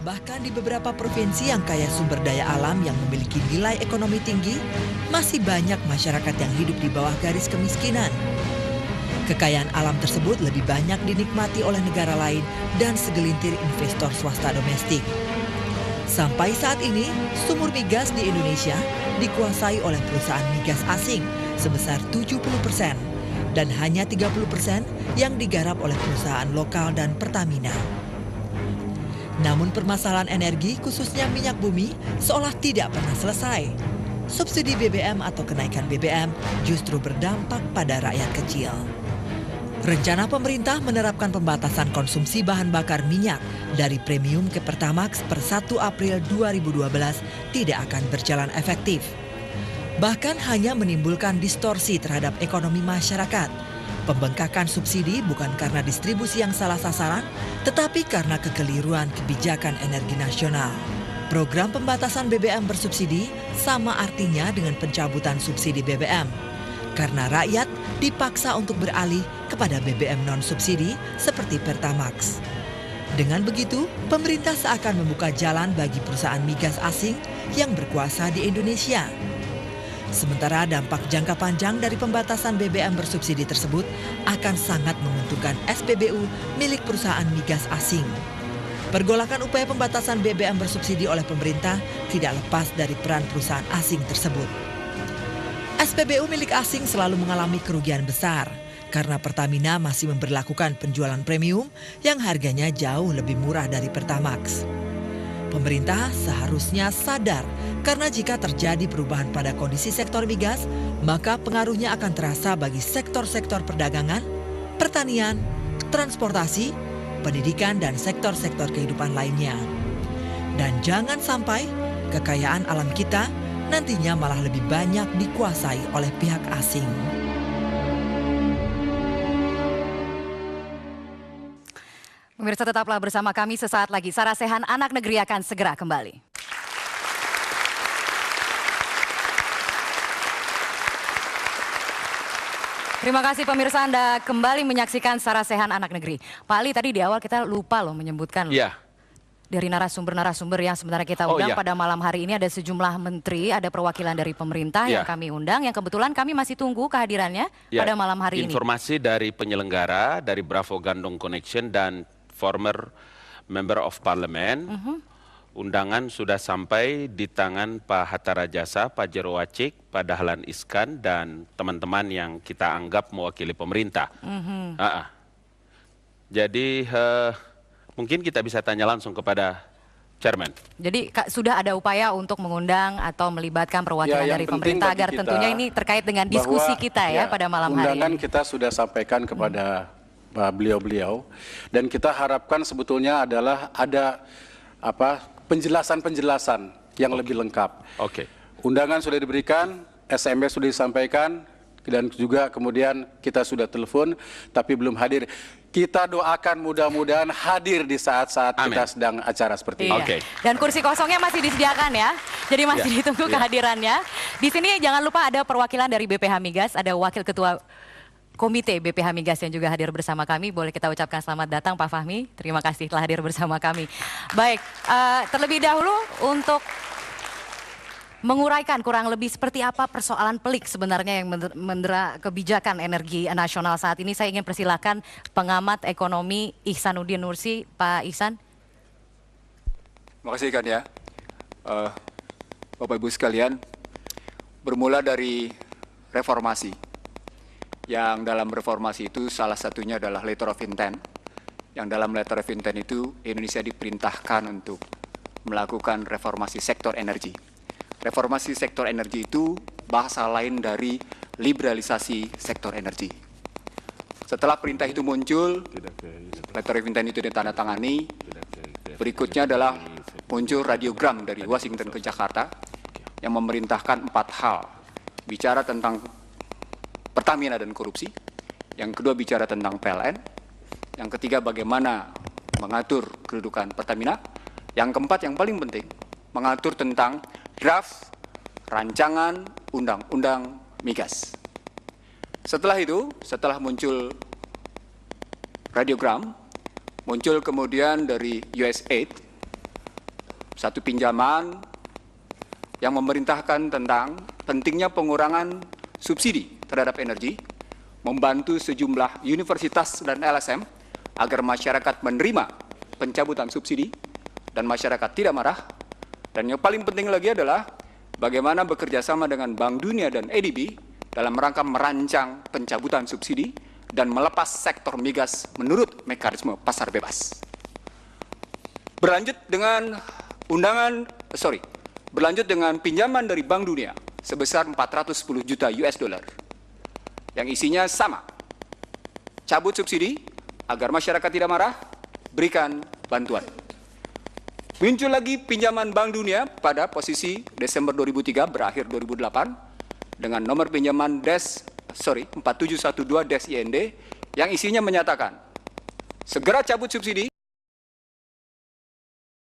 Bahkan di beberapa provinsi yang kaya sumber daya alam yang memiliki nilai ekonomi tinggi, masih banyak masyarakat yang hidup di bawah garis kemiskinan. Kekayaan alam tersebut lebih banyak dinikmati oleh negara lain dan segelintir investor swasta domestik. Sampai saat ini, sumur migas di Indonesia dikuasai oleh perusahaan migas asing sebesar 70% dan hanya 30% yang digarap oleh perusahaan lokal dan Pertamina. Namun permasalahan energi khususnya minyak bumi seolah tidak pernah selesai. Subsidi BBM atau kenaikan BBM justru berdampak pada rakyat kecil. Rencana pemerintah menerapkan pembatasan konsumsi bahan bakar minyak dari premium ke Pertamax per 1 April 2012 tidak akan berjalan efektif. Bahkan hanya menimbulkan distorsi terhadap ekonomi masyarakat. Pembengkakan subsidi bukan karena distribusi yang salah sasaran, tetapi karena kekeliruan kebijakan energi nasional. Program pembatasan BBM bersubsidi sama artinya dengan pencabutan subsidi BBM. Karena rakyat dipaksa untuk beralih kepada BBM non-subsidi seperti Pertamax. Dengan begitu, pemerintah seakan membuka jalan bagi perusahaan migas asing yang berkuasa di Indonesia. Sementara dampak jangka panjang dari pembatasan BBM bersubsidi tersebut akan sangat menguntungkan SPBU milik perusahaan migas asing. Pergolakan upaya pembatasan BBM bersubsidi oleh pemerintah tidak lepas dari peran perusahaan asing tersebut. SPBU milik asing selalu mengalami kerugian besar karena Pertamina masih memberlakukan penjualan premium yang harganya jauh lebih murah dari Pertamax. Pemerintah seharusnya sadar karena jika terjadi perubahan pada kondisi sektor migas, maka pengaruhnya akan terasa bagi sektor-sektor perdagangan, pertanian, transportasi, pendidikan, dan sektor-sektor kehidupan lainnya. Dan jangan sampai kekayaan alam kita nantinya malah lebih banyak dikuasai oleh pihak asing. Pemirsa, tetaplah bersama kami sesaat lagi. Sarasehan Anak Negeri akan segera kembali. Terima kasih pemirsa, Anda kembali menyaksikan Sarasehan Anak Negeri. Pak Ali, tadi di awal kita lupa loh menyebutkan. Iya. Dari narasumber-narasumber yang sebenarnya kita undang pada malam hari ini ada sejumlah menteri, ada perwakilan dari pemerintah yang kami undang, yang kebetulan kami masih tunggu kehadirannya pada malam hari ini. Informasi dari penyelenggara, dari Bravo Gandong Connection dan former Member of Parliament, undangan sudah sampai di tangan Pak Hatta Rajasa, Pak Jero Wacik, Pak Dahlan Iskan, dan teman-teman yang kita anggap mewakili pemerintah. Jadi mungkin kita bisa tanya langsung kepada Chairman. Jadi sudah ada upaya untuk mengundang atau melibatkan perwakilan dari pemerintah agar tentunya ini terkait dengan diskusi kita ya pada malam hari ini. Undangan kita sudah sampaikan kepada beliau-beliau dan kita harapkan sebetulnya adalah ada penjelasan-penjelasan yang lebih lengkap. Undangan sudah diberikan, SMS sudah disampaikan, dan juga kemudian kita sudah telepon tapi belum hadir. Kita doakan mudah-mudahan hadir di saat-saat kita sedang acara seperti ini. Dan kursi kosongnya masih disediakan ya. Jadi masih ditunggu kehadirannya. Di sini jangan lupa ada perwakilan dari BPH Migas, ada Wakil Ketua Komite BPH Migas yang juga hadir bersama kami. Boleh kita ucapkan selamat datang Pak Fahmi. Terima kasih telah hadir bersama kami. Baik, terlebih dahulu untuk menguraikan kurang lebih seperti apa persoalan pelik sebenarnya yang mendera kebijakan energi nasional saat ini, saya ingin persilakan pengamat ekonomi Ihsanuddin Nursi. Pak Ihsan. Terima kasih kan ya. Bapak Ibu sekalian, bermula dari reformasi. Yang dalam reformasi itu salah satunya adalah letter of intent. Yang dalam letter of intent itu Indonesia diperintahkan untuk melakukan reformasi sektor energi. Reformasi sektor energi itu bahasa lain dari liberalisasi sektor energi. Setelah perintah itu muncul, letter of intent itu ditandatangani, berikutnya adalah muncul radiogram dari Washington ke Jakarta yang memerintahkan 4 hal. Bicara tentang Pertamina dan korupsi, yang kedua bicara tentang PLN, yang ketiga bagaimana mengatur kedudukan Pertamina, yang keempat yang paling penting mengatur tentang draft rancangan undang-undang migas. Setelah itu, setelah muncul radiogram, muncul kemudian dari USAID satu pinjaman yang memerintahkan tentang pentingnya pengurangan subsidi terhadap energi, membantu sejumlah universitas dan LSM agar masyarakat menerima pencabutan subsidi dan masyarakat tidak marah. Dan yang paling penting lagi adalah bagaimana bekerja sama dengan Bank Dunia dan ADB dalam rangka merancang pencabutan subsidi dan melepas sektor migas menurut mekanisme pasar bebas. Berlanjut dengan pinjaman dari Bank Dunia sebesar 410 juta US dollar yang isinya sama, cabut subsidi agar masyarakat tidak marah, berikan bantuan. Muncul lagi pinjaman Bank Dunia pada posisi Desember 2003 berakhir 2008 dengan nomor pinjaman 4712-IND yang isinya menyatakan segera cabut subsidi